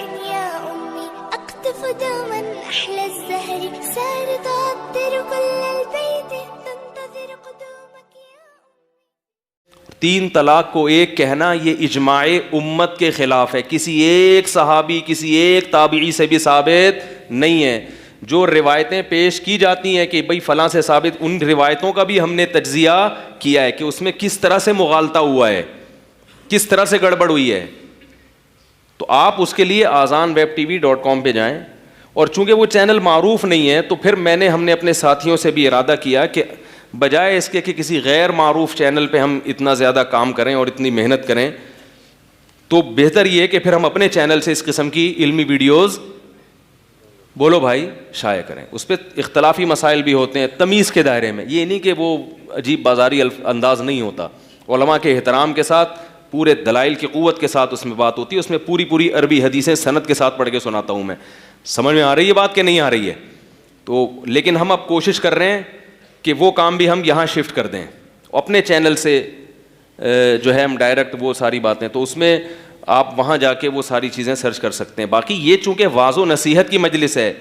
يا أمي أقطف دوما أحلى الزهر سار تعطر كل البيت تنتظر قدومك يا أمي. 3 طلاق کو ایک کہنا یہ اجماع امت کے خلاف ہے، کسی ایک صحابی کسی ایک تابعی سے بھی ثابت نہیں ہے. جو روایتیں پیش کی جاتی ہیں کہ بھئی فلاں سے ثابت، ان روایتوں کا بھی ہم نے تجزیہ کیا ہے کہ اس میں کس طرح سے مغالطہ ہوا ہے، کس طرح سے گڑبڑ ہوئی ہے. تو آپ اس کے لیے azanwebtv.com پہ جائیں، اور چونکہ وہ چینل معروف نہیں ہے تو پھر ہم نے اپنے ساتھیوں سے بھی ارادہ کیا کہ بجائے اس کے کہ کسی غیر معروف چینل پہ ہم اتنا زیادہ کام کریں اور اتنی محنت کریں، تو بہتر یہ ہے کہ پھر ہم اپنے چینل سے اس قسم کی علمی ویڈیوز بولو بھائی شائع کریں. اس پہ اختلافی مسائل بھی ہوتے ہیں تمیز کے دائرے میں، یہ نہیں کہ وہ عجیب بازاری انداز نہیں ہوتا، علماء کے احترام کے ساتھ پورے دلائل کی قوت کے ساتھ اس میں بات ہوتی ہے. اس میں پوری عربی حدیثیں سند کے ساتھ پڑھ کے سناتا ہوں میں. سمجھ میں آ رہی ہے بات کہ نہیں آ رہی ہے؟ تو لیکن ہم اب کوشش کر رہے ہیں کہ وہ کام بھی ہم یہاں شفٹ کر دیں اپنے چینل سے، جو ہے ہم ڈائریکٹ وہ ساری باتیں، تو اس میں آپ وہاں جا کے وہ ساری چیزیں سرچ کر سکتے ہیں. باقی یہ چونکہ واعظ و نصیحت کی مجلس ہے،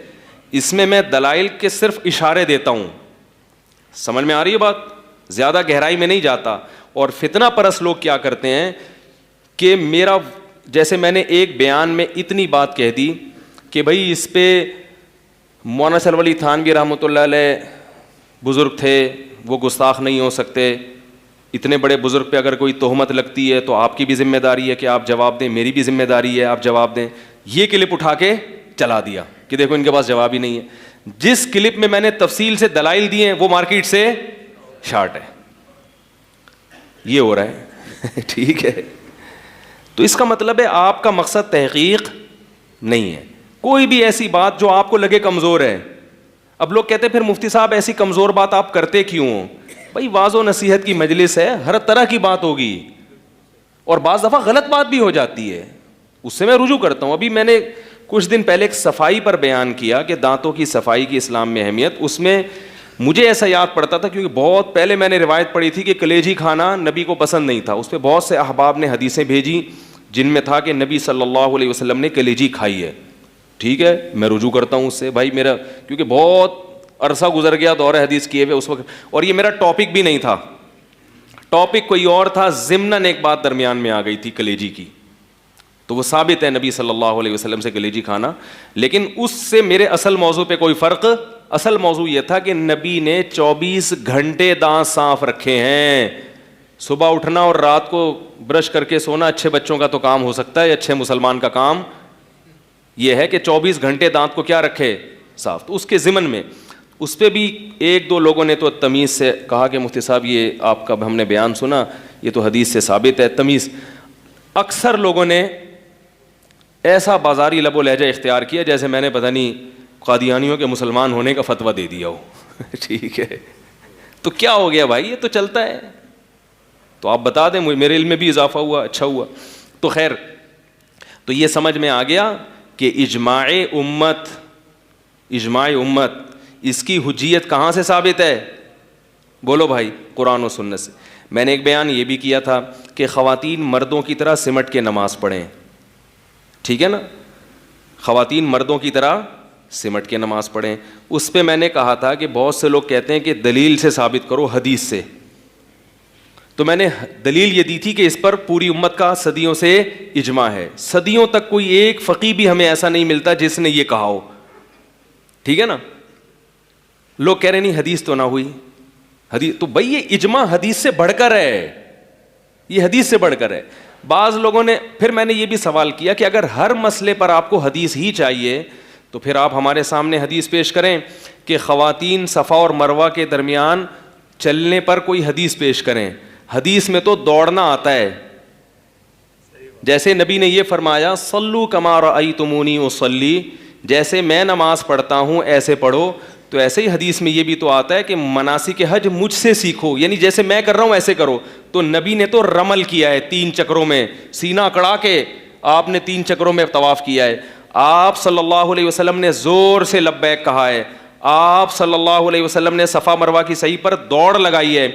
اس میں دلائل کے صرف اشارے دیتا ہوں. سمجھ میں آ رہی ہے بات؟ زیادہ گہرائی میں نہیں جاتا. اور فتنہ پرست لوگ کیا کرتے ہیں کہ جیسے میں نے ایک بیان میں اتنی بات کہہ دی کہ بھئی اس پہ مولانا سلوی علی تھانوی رحمۃ اللہ علیہ بزرگ تھے، وہ گستاخ نہیں ہو سکتے. اتنے بڑے بزرگ پہ اگر کوئی تہمت لگتی ہے تو آپ کی بھی ذمہ داری ہے کہ آپ جواب دیں، میری بھی ذمہ داری ہے آپ جواب دیں. یہ کلپ اٹھا کے چلا دیا کہ دیکھو ان کے پاس جواب ہی نہیں ہے. جس کلپ میں نے تفصیل سے دلائل دیے ہیں وہ مارکیٹ سے شارٹ ہے. یہ ہو رہا ہے ٹھیک ہے. تو اس کا مطلب ہے آپ کا مقصد تحقیق نہیں ہے. کوئی بھی ایسی بات جو آپ کو لگے کمزور ہے، اب لوگ کہتے ہیں پھر مفتی صاحب ایسی کمزور بات آپ کرتے کیوں ہو؟ بھائی واعظ و نصیحت کی مجلس ہے، ہر طرح کی بات ہوگی اور بعض دفعہ غلط بات بھی ہو جاتی ہے، اس سے میں رجوع کرتا ہوں. ابھی میں نے کچھ دن پہلے ایک صفائی پر بیان کیا کہ دانتوں کی صفائی کی اسلام میں اہمیت. اس میں مجھے ایسا یاد پڑتا تھا کیونکہ بہت پہلے میں نے روایت پڑھی تھی کہ کلیجی کھانا نبی کو پسند نہیں تھا. اس پہ بہت سے احباب نے حدیثیں بھیجی جن میں تھا کہ نبی صلی اللہ علیہ وسلم نے کلیجی کھائی ہے. ٹھیک ہے، میں رجوع کرتا ہوں اس سے. بھائی میرا کیونکہ بہت عرصہ گزر گیا دور حدیث کیے ہوئے اس وقت، اور یہ میرا ٹاپک بھی نہیں تھا، ٹاپک کوئی اور تھا. ضمناً ایک بات درمیان میں آ گئی تھی کلیجی کی، تو وہ ثابت ہے نبی صلی اللہ علیہ وسلم سے کلیجی کھانا. لیکن اس سے میرے اصل موضوع پہ کوئی فرق، اصل موضوع یہ تھا کہ نبی نے 24 گھنٹے دانت صاف رکھے ہیں. صبح اٹھنا اور رات کو برش کر کے سونا اچھے بچوں کا تو کام ہو سکتا ہے، اچھے مسلمان کا کام یہ ہے کہ 24 گھنٹے دانت کو کیا رکھے؟ صاف. تو اس کے ضمن میں اس پہ بھی 1-2 لوگوں نے تو تمیز سے کہا کہ مفتی صاحب یہ آپ کا ہم نے بیان سنا، یہ تو حدیث سے ثابت ہے. تمیز. اکثر لوگوں نے ایسا بازاری لب و لہجہ اختیار کیا جیسے میں نے پتہ نہیں قادیانیوں کے مسلمان ہونے کا فتویٰ دے دیا ہو. ٹھیک ہے، تو کیا ہو گیا بھائی؟ یہ تو چلتا ہے. تو آپ بتا دیں، میرے علم میں بھی اضافہ ہوا، اچھا ہوا. تو خیر، تو یہ سمجھ میں آ گیا کہ اجماع امت اس کی حجیت کہاں سے ثابت ہے؟ بولو بھائی، قرآن و سنت سے. میں نے ایک بیان یہ بھی کیا تھا کہ خواتین مردوں کی طرح سمٹ کے نماز پڑھیں. ٹھیک ہے نا، خواتین مردوں کی طرح سمٹ کے نماز پڑھیں. اس پہ میں نے کہا تھا کہ بہت سے لوگ کہتے ہیں کہ دلیل سے ثابت کرو، حدیث سے. تو میں نے دلیل یہ دی تھی کہ اس پر پوری امت کا صدیوں سے اجماع ہے. صدیوں تک کوئی ایک فقیہ بھی ہمیں ایسا نہیں ملتا جس نے یہ کہا ہو. ٹھیک ہے نا. لوگ کہہ رہے نہیں حدیث تو نہ ہوئی، حدیث تو بھائی یہ اجماع حدیث سے بڑھ کر ہے، یہ حدیث سے بڑھ کر ہے. بعض لوگوں نے پھر میں نے یہ بھی سوال کیا کہ اگر ہر مسئلے پر آپ کو حدیث ہی چاہیے تو پھر آپ ہمارے سامنے حدیث پیش کریں کہ خواتین صفا اور مروہ کے درمیان چلنے پر کوئی حدیث پیش کریں. حدیث میں تو دوڑنا آتا ہے، جیسے نبی نے یہ فرمایا صلو کما رأیتمونی اصلی، جیسے میں نماز پڑھتا ہوں ایسے پڑھو. تو ایسے ہی حدیث میں یہ بھی تو آتا ہے کہ مناسک حج مجھ سے سیکھو، یعنی جیسے میں کر رہا ہوں ایسے کرو. تو نبی نے تو رمل کیا ہے 3 چکروں میں، سینہ اکڑا کے آپ نے 3 چکروں میں طواف کیا ہے. آپ صلی اللہ علیہ وسلم نے زور سے لبیک کہا ہے. آپ صلی اللہ علیہ وسلم نے صفا مروہ کی صحیح پر دوڑ لگائی ہے.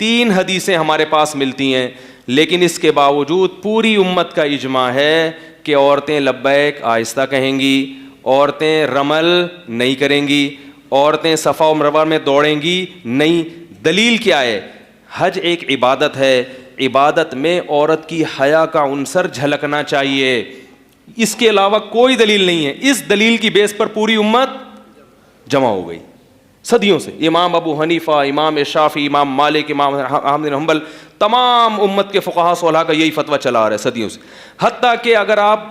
3 حدیثیں ہمارے پاس ملتی ہیں، لیکن اس کے باوجود پوری امت کا اجماع ہے کہ عورتیں لبیک آہستہ کہیں گی, عورتیں رمل نہیں کریں گی, عورتیں صفا و مروہ میں دوڑیں گی نہیں. دلیل کیا ہے؟ حج ایک عبادت ہے, عبادت میں عورت کی حیا کا عنصر جھلکنا چاہیے, اس کے علاوہ کوئی دلیل نہیں ہے. اس دلیل کی بیس پر پوری امت جمع ہو گئی صدیوں سے. امام ابو حنیفہ, امام شافعی, امام مالک, امام احمد بن حنبل, تمام امت کے فقہا صلحاء کا یہی فتویٰ چلا آ رہا ہے صدیوں سے. حتیٰ کہ اگر آپ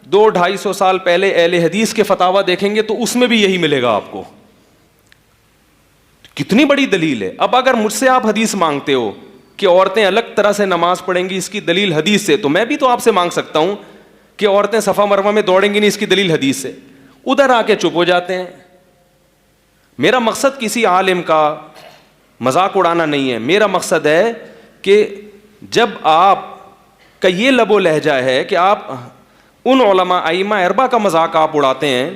200-250 سال پہلے اہل حدیث کے فتاویٰ دیکھیں گے تو اس میں بھی یہی ملے گا آپ کو. کتنی بڑی دلیل ہے. اب اگر مجھ سے آپ حدیث مانگتے ہو کہ عورتیں الگ طرح سے نماز پڑھیں گی, اس کی دلیل حدیث سے, تو میں بھی تو آپ سے مانگ سکتا ہوں کہ عورتیں صفا مروہ میں دوڑیں گی نہیں, اس کی دلیل حدیث سے. ادھر آ کے چپ ہو جاتے ہیں. میرا مقصد کسی عالم کا مذاق اڑانا نہیں ہے, میرا مقصد ہے کہ جب آپ کا یہ لب و لہجہ ہے کہ آپ ان علماء ائمہ اربعہ کا مذاق آپ اڑاتے ہیں,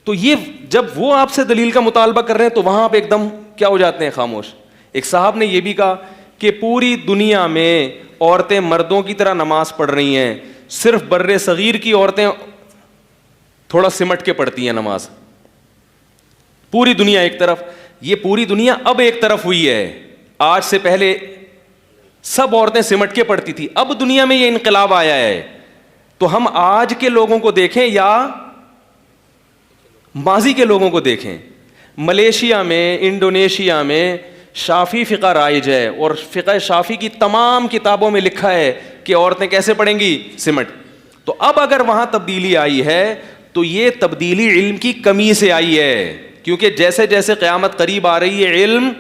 تو یہ جب وہ آپ سے دلیل کا مطالبہ کر رہے ہیں تو وہاں آپ ایک دم کیا ہو جاتے ہیں, خاموش. ایک صاحب نے یہ بھی کہا کہ پوری دنیا میں عورتیں مردوں کی طرح نماز پڑھ رہی ہیں, صرف بر صغیر کی عورتیں تھوڑا سمٹ کے پڑھتی ہیں نماز. پوری دنیا ایک طرف, یہ پوری دنیا اب ایک طرف ہوئی ہے. آج سے پہلے سب عورتیں سمٹ کے پڑھتی تھی, اب دنیا میں یہ انقلاب آیا ہے. تو ہم آج کے لوگوں کو دیکھیں یا ماضی کے لوگوں کو دیکھیں. ملیشیا میں, انڈونیشیا میں شافی فقہ رائج ہے, اور فقہ شافی کی تمام کتابوں میں لکھا ہے کہ عورتیں کیسے پڑھیں گی, سمٹ. تو اب اگر وہاں تبدیلی آئی ہے تو یہ تبدیلی علم کی کمی سے آئی ہے, کیونکہ جیسے جیسے قیامت قریب آ رہی ہے علم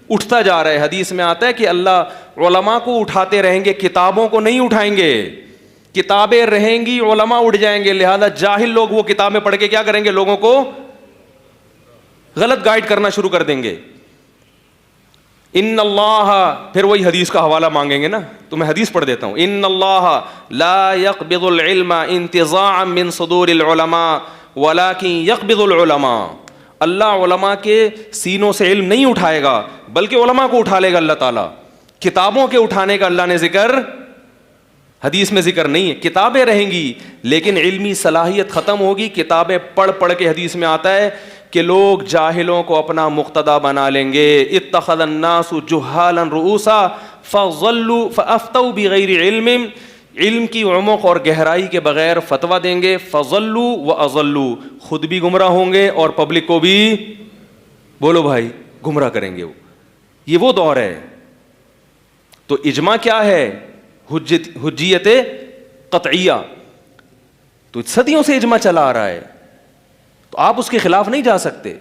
اٹھتا جا رہا ہے. حدیث میں آتا ہے کہ اللہ علماء کو اٹھاتے رہیں گے, کتابوں کو نہیں اٹھائیں گے. کتابیں رہیں گی, علماء اٹھ جائیں گے. لہذا جاہل لوگ وہ کتابیں پڑھ کے کیا کریں گے, لوگوں کو غلط گائیڈ کرنا شروع کر دیں گے. ان اللہ, پھر وہی حدیث کا حوالہ مانگیں گے نا, تو میں حدیث پڑھ دیتا ہوں. ان اللہ لا يقبض العلم انتزاعا من صدور العلماء ولكن يقبض العلماء. اللہ علماء کے سینوں سے علم نہیں اٹھائے گا بلکہ علماء کو اٹھا لے گا اللہ تعالیٰ. کتابوں کے اٹھانے کا اللہ نے ذکر حدیث میں ذکر نہیں ہے. کتابیں رہیں گی لیکن علمی صلاحیت ختم ہوگی. کتابیں پڑھ پڑھ کے حدیث میں آتا ہے کہ لوگ جاہلوں کو اپنا مقتدا بنا لیں گے. اتخذ الناس جہالا رؤوسا فضلوا فافتوا بغیر علم. علم کی عمق اور گہرائی کے بغیر فتویٰ دیں گے. فضلوا واضلوا, خود بھی گمراہ ہوں گے اور پبلک کو بھی, بولو بھائی, گمراہ کریں گے. یہ وہ دور ہے. تو اجماع کیا ہے, حجیت قطعیہ. تو صدیوں سے اجماع چلا آ رہا ہے, تو آپ اس کے خلاف نہیں جا سکتے.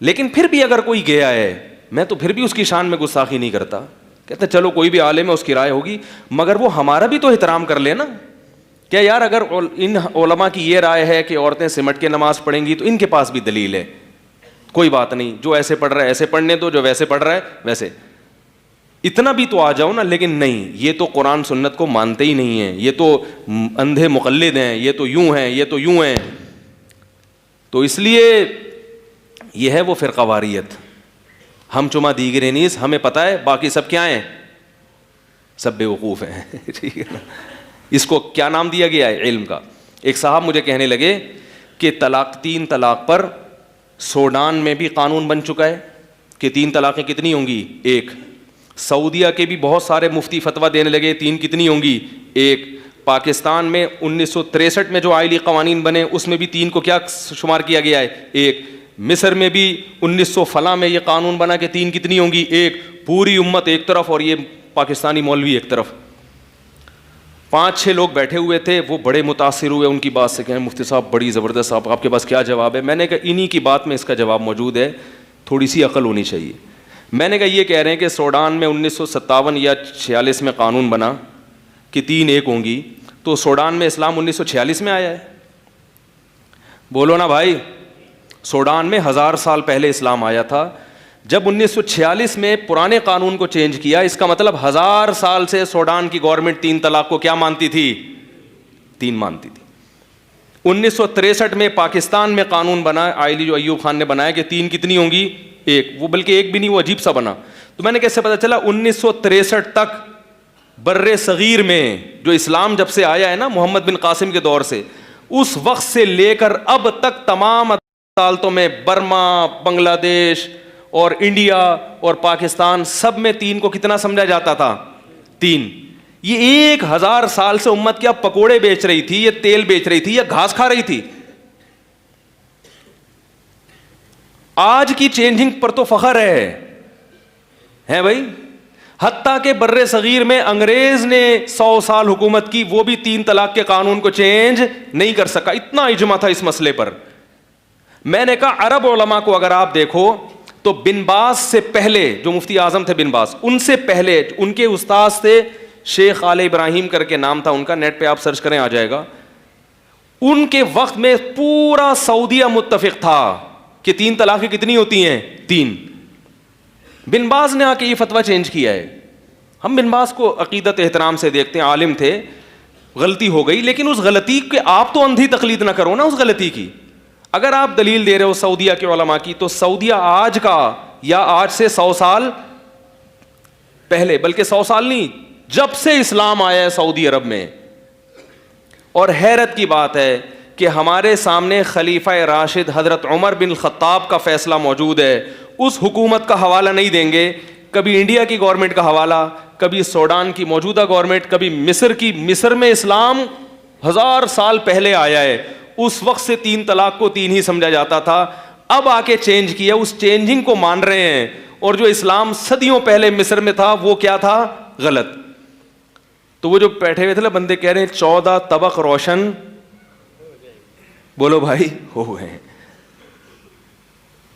لیکن پھر بھی اگر کوئی گیا ہے, میں تو پھر بھی اس کی شان میں گستاخی نہیں کرتا. کہتے چلو کوئی بھی عالم ہے, اس کی رائے ہوگی, مگر وہ ہمارا بھی تو احترام کر لے نا. کیا یار, اگر ان علماء کی یہ رائے ہے کہ عورتیں سمٹ کے نماز پڑھیں گی تو ان کے پاس بھی دلیل ہے. کوئی بات نہیں, جو ایسے پڑھ رہا ہے ایسے پڑھنے دو, جو ویسے پڑھ رہا ہے ویسے. اتنا بھی تو آ جاؤ نا. لیکن نہیں, یہ تو قرآن سنت کو مانتے ہی نہیں ہیں, یہ تو اندھے مقلد ہیں, یہ تو یوں ہیں, یہ تو یوں ہیں. تو اس لیے یہ ہے وہ فرقہ واریت. ہم چما دیگر نیز, ہمیں پتہ ہے باقی سب کیا ہیں, سب بے وقوف ہیں. ٹھیک ہے نا. اس کو کیا نام دیا گیا ہے, علم کا. ایک صاحب مجھے کہنے لگے کہ 3 طلاق پر سوڈان میں بھی قانون بن چکا ہے کہ 3 طلاقیں کتنی ہوں گی, 1. سعودیہ کے بھی بہت سارے مفتی فتویٰ دینے لگے 3 کتنی ہوں گی, 1. پاکستان میں 1963 میں جو آئلی قوانین بنے اس میں بھی 3 کو کیا شمار کیا گیا ہے, 1. مصر میں بھی 1900 فلاں میں یہ قانون بنا کہ 3 کتنی ہوں گی, 1. پوری امت ایک طرف اور یہ پاکستانی مولوی ایک طرف. 5-6 لوگ بیٹھے ہوئے تھے, وہ بڑے متاثر ہوئے ان کی بات سے, کہیں مفتی صاحب بڑی زبردست, آپ کے پاس کیا جواب ہے. میں نے کہا انہی کی بات میں اس کا جواب موجود ہے, تھوڑی سی عقل ہونی چاہیے. میں نے کہا یہ کہہ رہے ہیں کہ سوڈان میں 1957 یا 46 میں قانون بنا کہ 3 ایک ہوں گی, تو سوڈان میں اسلام 1946 میں آیا ہے. بولو نا بھائی, سوڈان میں 1000 سال پہلے اسلام آیا تھا. جب 1946 میں پرانے قانون کو چینج کیا, اس کا مطلب 1000 سال سے سوڈان کی گورنمنٹ 3 طلاق کو کیا مانتی تھی, 3 مانتی تھی. 1963 میں پاکستان میں قانون بنا, آئلی جو ایوب خان نے بنایا کہ 3 کتنی ہوں گی, 1. وہ بلکہ 1 بھی نہیں, وہ عجیب سا بنا. تو میں نے کیسے پتا چلا, 1963 تک بر صغیر میں جو اسلام جب سے آیا ہے نا محمد بن قاسم کے دور سے، اس وقت سے لے کر اب تک تمام عدالتوں میں برما، بنگلہ دیش اور انڈیا اور پاکستان سب میں 3 کو کتنا سمجھا جاتا تھا؟ 3۔ یہ 1000 سال سے امت کیا پکوڑے بیچ رہی تھی، یہ تیل بیچ رہی تھی، یا گھاس کھا رہی تھی؟ آج کی چینجنگ پر تو فخر ہے بھائی۔ حتیٰ کہ بر صغیر میں انگریز نے 100 سال حکومت کی، وہ بھی 3 طلاق کے قانون کو چینج نہیں کر سکا، اتنا اجماع تھا اس مسئلے پر۔ میں نے کہا عرب علماء کو اگر آپ دیکھو تو بن باز سے پہلے، جو مفتی اعظم تھے بن باز، ان سے پہلے ان کے استاذ تھے شیخ آل ابراہیم کر کے نام تھا ان کا، نیٹ پہ آپ سرچ کریں آ جائے گا۔ ان کے وقت میں پورا سعودیہ متفق تھا کہ 3 طلاقیں کتنی ہوتی ہیں؟ 3۔ بن باز نے آ کے یہ فتویٰ چینج کیا ہے۔ ہم بن باز کو عقیدت احترام سے دیکھتے ہیں، عالم تھے، غلطی ہو گئی، لیکن اس غلطی کے آپ تو اندھی تقلید نہ کرو نا اس غلطی کی۔ اگر آپ دلیل دے رہے ہو سعودیہ کے علماء کی، تو سعودیہ آج کا یا آج سے 100 سال پہلے، بلکہ 100 سال نہیں، جب سے اسلام آیا ہے سعودی عرب میں۔ اور حیرت کی بات ہے کہ ہمارے سامنے خلیفہ راشد حضرت عمر بن الخطاب کا فیصلہ موجود ہے، اس حکومت کا حوالہ نہیں دیں گے، کبھی انڈیا کی گورنمنٹ کا حوالہ، کبھی سوڈان کی موجودہ گورنمنٹ، کبھی مصر کی۔ مصر میں اسلام 1000 سال پہلے آیا ہے، اس وقت سے 3 طلاق کو 3 ہی سمجھا جاتا تھا، اب آ کے چینج کیا، اس چینجنگ کو مان رہے ہیں، اور جو اسلام صدیوں پہلے مصر میں تھا وہ کیا تھا؟ غلط۔ تو وہ جو بیٹھے ہوئے تھے نا بندے کہہ رہے ہیں 14 طبق روشن، بولو بھائی، ہو گئے ہیں۔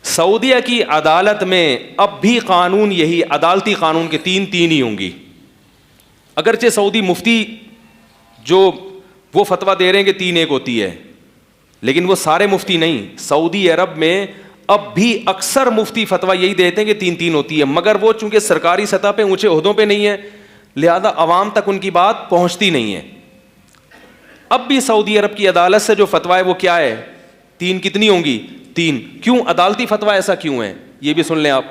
سعودیہ کی عدالت میں اب بھی قانون یہی، عدالتی قانون کے 3 ہی ہوں گی۔ اگرچہ سعودی مفتی جو وہ فتویٰ دے رہے ہیں کہ 3 ایک ہوتی ہے، لیکن وہ سارے مفتی نہیں۔ سعودی عرب میں اب بھی اکثر مفتی فتویٰ یہی دیتے ہیں کہ 3 ہوتی ہے، مگر وہ چونکہ سرکاری سطح پہ اونچے عہدوں پہ نہیں ہے، لہذا عوام تک ان کی بات پہنچتی نہیں ہے۔ اب بھی سعودی عرب کی عدالت سے جو فتویٰ ہے وہ کیا ہے؟ 3 کتنی ہوں گی؟ 3۔ کیوں عدالتی فتویٰ ایسا کیوں ہے؟ یہ بھی سن لیں آپ۔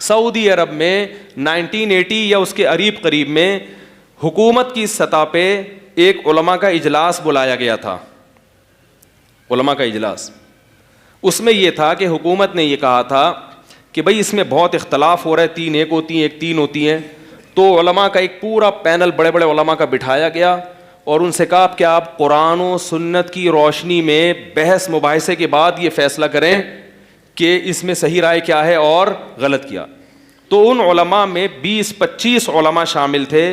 سعودی عرب میں 1980 یا اس کے قریب میں حکومت کی سطح پہ ایک علماء کا اجلاس بلایا گیا تھا، علماء کا اجلاس۔ اس میں یہ تھا کہ حکومت نے یہ کہا تھا کہ بھئی اس میں بہت اختلاف ہو رہا ہے، 3 ایک ہوتی ہیں، ایک 3 ہوتی ہیں۔ تو علماء کا ایک پورا پینل بڑے بڑے علماء کا بٹھایا گیا اور ان سے کہا کہ آپ قرآن و سنت کی روشنی میں بحث مباحثے کے بعد یہ فیصلہ کریں کہ اس میں صحیح رائے کیا ہے اور غلط کیا۔ تو ان علماء میں 20-25 علماء شامل تھے،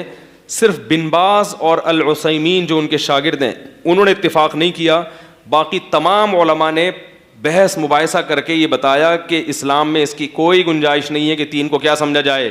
صرف بن باز اور العثیمین جو ان کے شاگرد ہیں انہوں نے اتفاق نہیں کیا، باقی تمام علماء نے بحث مباحثہ کر کے یہ بتایا کہ اسلام میں اس کی کوئی گنجائش نہیں ہے کہ 3 کو کیا سمجھا جائے۔